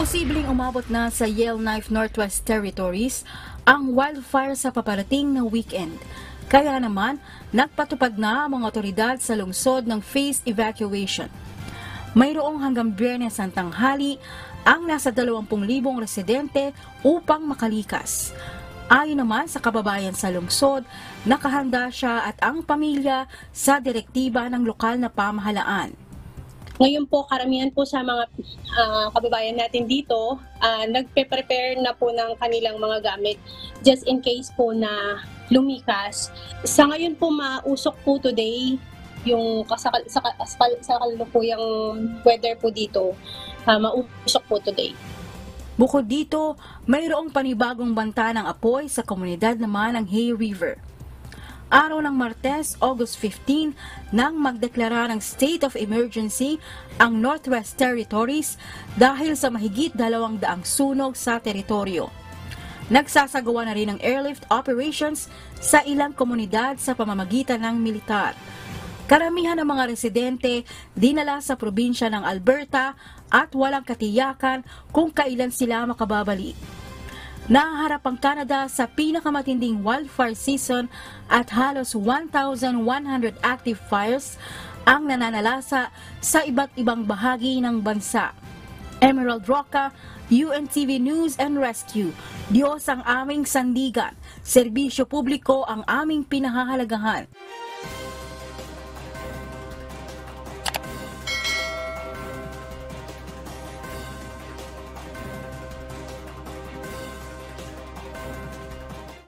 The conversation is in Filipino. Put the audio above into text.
Posibleng umabot na sa Yellowknife Northwest Territories ang wildfire sa paparating na weekend. Kaya naman, nagpatupad na ang mga otoridad sa lungsod ng phased evacuation. Mayroong hanggang Biyernes ang tanghali ang nasa 20,000 residente upang makalikas. Ayon naman sa kababayan sa lungsod, nakahanda siya at ang pamilya sa direktiba ng lokal na pamahalaan. Ngayon po, karamihan po sa mga kababayan natin dito, nagpe-prepare na po ng kanilang mga gamit just in case po na lumikas. Sa ngayon po, mausok po today yung sa kalulukuyang weather po dito. Mausok po today. Bukod dito, mayroong panibagong banta ng apoy sa komunidad naman ng Hay River. Araw ng Martes, August 15, nang magdeklara ng state of emergency ang Northwest Territories dahil sa mahigit 200 sunog sa teritoryo. Nagsasagawa na rin ng airlift operations sa ilang komunidad sa pamamagitan ng militar. Karamihan ng mga residente dinala sa probinsya ng Alberta at walang katiyakan kung kailan sila makababalik. Nahaharap ang Canada sa pinakamatinding wildfire season at halos 1,100 active fires ang nananalasa sa iba't ibang bahagi ng bansa. Emerald Roca, UNTV News and Rescue. Diyos ang aming sandigan, serbisyo publiko ang aming pinahahalagahan.